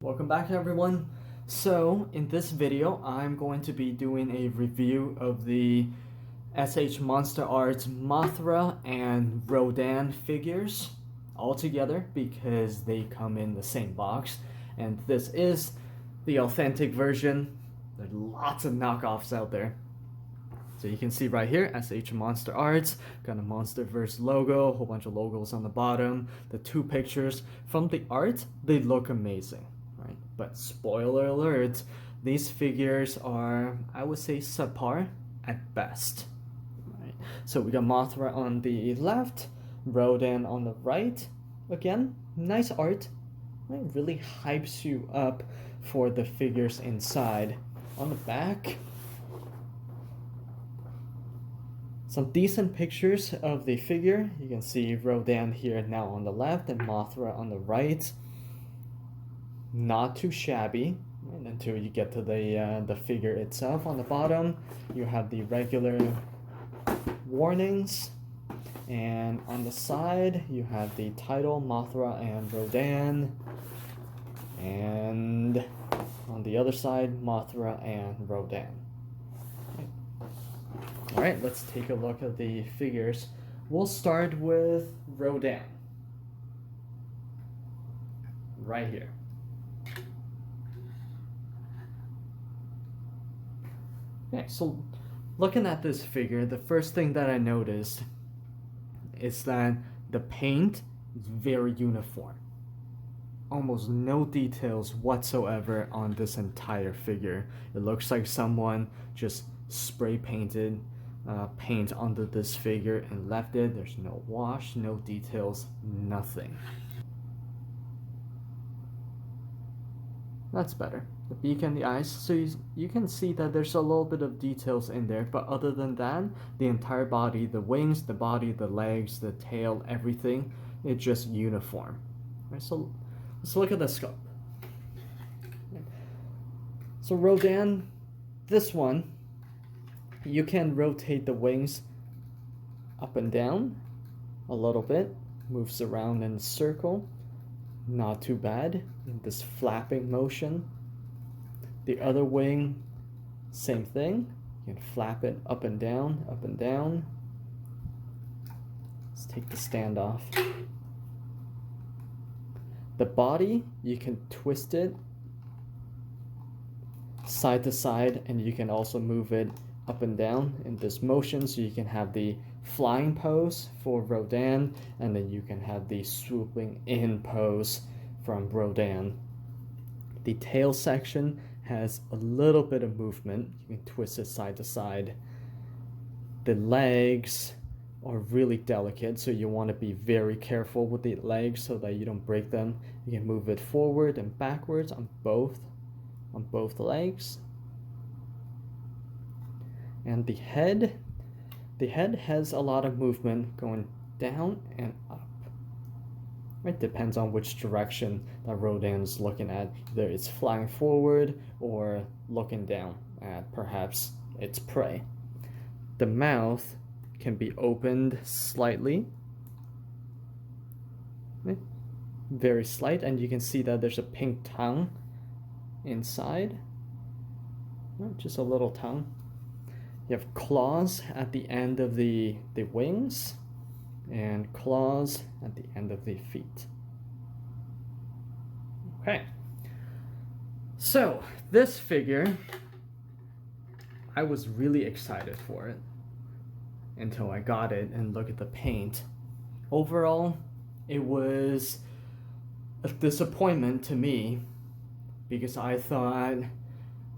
Welcome back everyone. So in this video I'm going to be doing a review of the Monsterarts Mothra and Rodan figures all together because they come in the same box, and this is the authentic version. There are lots of knockoffs out there. So you can see right here, Monsterarts, got a Monsterverse logo, a whole bunch of logos on the bottom, the two pictures. From the art, they look amazing, right? But spoiler alert, these figures are, I would say, subpar at best. Right? So we got Mothra on the left, Rodan on the right. Again, nice art, right? Really hypes you up for the figures inside. On the back, some decent pictures of the figure. You can see Rodan here now on the left and Mothra on the right. Not too shabby, and until you get to the figure itself. On the bottom, you have the regular warnings, and on the side you have the title Mothra and Rodan, and on the other side Mothra and Rodan. Alright, let's take a look at the figures. We'll start with Rodan. Right here. Okay, so looking at this figure, the first thing that I noticed is that the paint is very uniform. Almost no details whatsoever on this entire figure. It looks like someone just spray painted paint onto this figure and left it. There's no wash, no details, nothing. That's better. The beak and the eyes, so you can see that there's a little bit of details in there, but other than that, the entire body, the wings, the body, the legs, the tail, everything, it's just uniform. Right, so let's look at the sculpt. So Rodan, this one, you can rotate the wings up and down a little bit, moves around in a circle, not too bad in this flapping motion. The other wing, same thing, you can flap it up and down, up and down. Let's take the stand off. The body, you can twist it side to side, and you can also move it up and down in this motion, so you can have the flying pose for Rodan, and then you can have the swooping in pose from Rodan. The tail section has a little bit of movement. You can twist it side to side. The legs are really delicate, so you want to be very careful with the legs so that you don't break them. You can move it forward and backwards on both legs. And the head has a lot of movement going down and up. It depends on which direction that Rodan is looking at. Either it's flying forward or looking down at perhaps its prey. The mouth can be opened slightly, very slight, and you can see that there's a pink tongue inside, just a little tongue. You have claws at the end of the wings and claws at the end of the feet. Okay, so this figure, I was really excited for it until I got it and look at the paint. Overall, it was a disappointment to me because I thought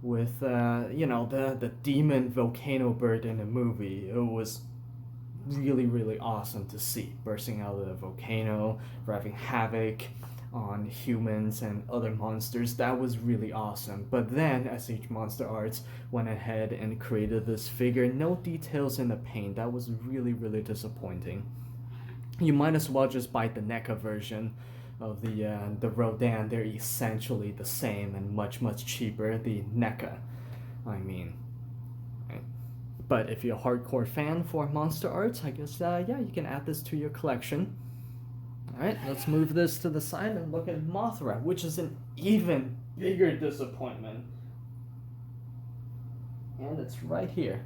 with the demon volcano bird in the movie, it was really awesome to see bursting out of the volcano, wreaking havoc on humans and other monsters. That was really awesome. But then Monsterarts went ahead and created this figure, no details in the paint. That was really disappointing. You might as well just buy the NECA version of the Rodan. They're essentially the same and much cheaper. The NECA, I mean. Right? But if you're a hardcore fan for Monsterarts, I guess yeah, you can add this to your collection. Alright, let's move this to the side and look at Mothra, which is an even bigger disappointment. And it's right here.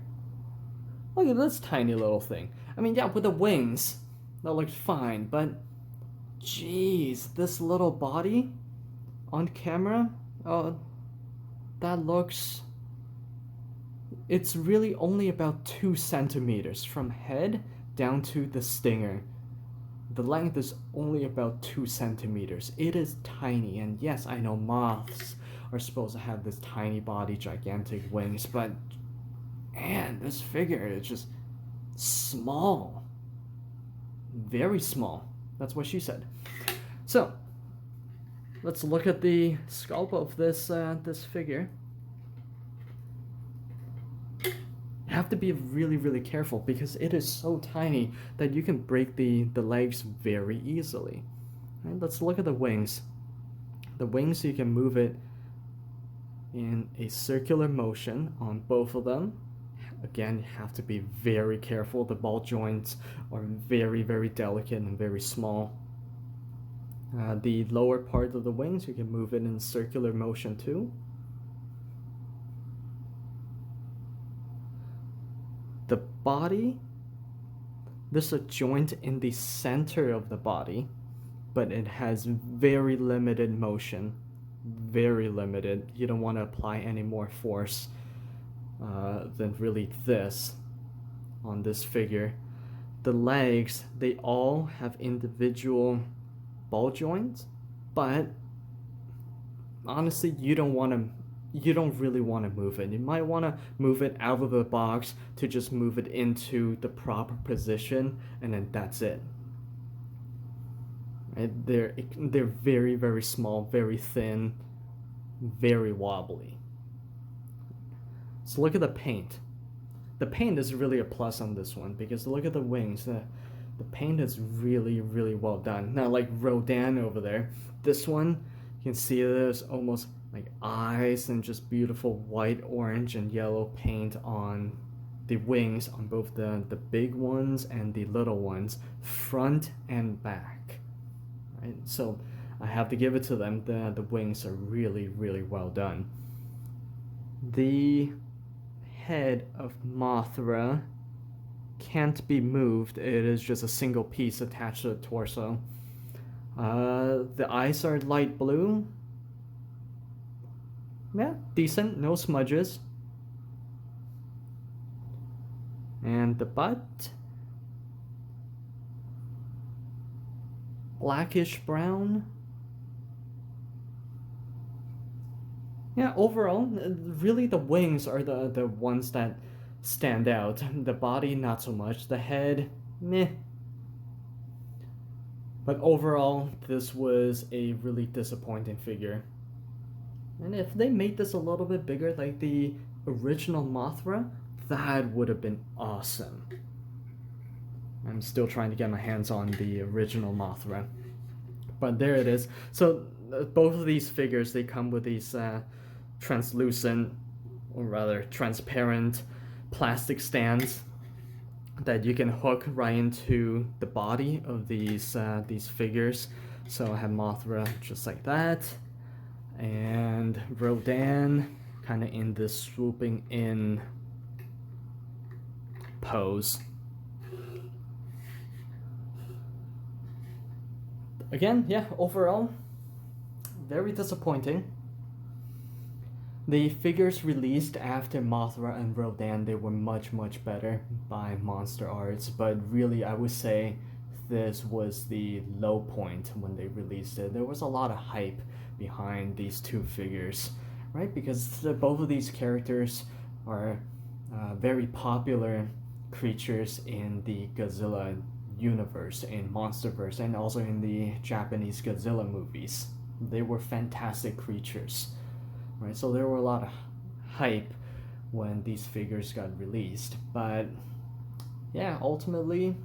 Look at this tiny little thing. I mean, yeah, with the wings, that looked fine, but jeez, this little body on camera, that looks... It's really only about 2 centimeters from head down to the stinger. The length is only about 2 centimeters. It is tiny, and yes, I know moths are supposed to have this tiny body, gigantic wings, but man, this figure is just small. Very small. That's what she said. So, let's look at the sculpt of this figure. You have to be really, really careful because it is so tiny that you can break the legs very easily. Right, let's look at the wings. The wings, you can move it in a circular motion on both of them. Again, you have to be very careful. The ball joints are very, very delicate and very small. The lower part of the wings, you can move it in circular motion too. The body, there's a joint in the center of the body, but it has very limited motion. Very limited. You don't want to apply any more force than really this on this figure. The legs, they all have individual ball joints, but honestly, you don't really want to move it. You might want to move it out of the box to just move it into the proper position, and then that's it. Right? They're very, very small, very thin, very wobbly. So look at the paint. The paint is really a plus on this one because look at the wings. The paint is really, really well done. Now, like Rodan over there, this one, you can see there's almost like eyes and just beautiful white, orange, and yellow paint on the wings on both the big ones and the little ones, front and back. Right? So I have to give it to them. The wings are really, really well done. The head of Mothra can't be moved. It is just a single piece attached to the torso. The eyes are light blue. Yeah, decent, no smudges. And the butt, blackish brown. Yeah, overall, really the wings are the ones that stand out. The body, not so much. The head, meh. But overall, this was a really disappointing figure. And if they made this a little bit bigger, like the original Mothra, that would have been awesome. I'm still trying to get my hands on the original Mothra. But there it is. So both of these figures, they come with these translucent, or rather transparent plastic stands that you can hook right into the body of these figures. So I have Mothra just like that, and Rodan kind of in this swooping in pose. Again, yeah, overall, very disappointing. The figures released after Mothra and Rodan, they were much, much better by Monsterarts, but really I would say this was the low point when they released it. There was a lot of hype behind these two figures, right? Because both of these characters are very popular creatures in the Godzilla universe, in Monsterverse, and also in the Japanese Godzilla movies. They were fantastic creatures, right? So there were a lot of hype when these figures got released, but yeah, ultimately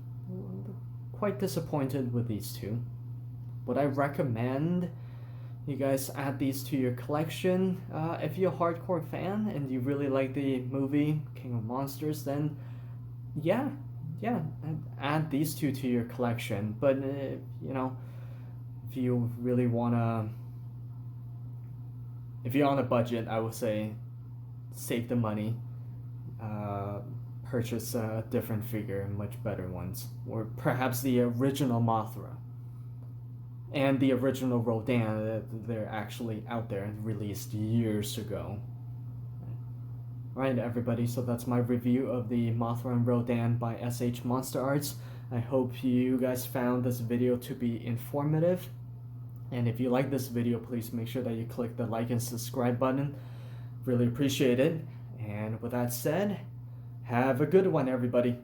quite disappointed with these two. Would I recommend you guys add these to your collection? If you're a hardcore fan and you really like the movie King of Monsters, then yeah, add these two to your collection. But you know, if you really wanna, if you're on a budget, I would say save the money, purchase a different figure, much better ones, or perhaps the original Mothra and the original Rodan that they're actually out there and released years ago. Right, everybody, so that's my review of the Mothra and Rodan by SH Monsterarts. I hope you guys found this video to be informative. And if you like this video, please make sure that you click the like and subscribe button. Really appreciate it. And with that said, have a good one, everybody.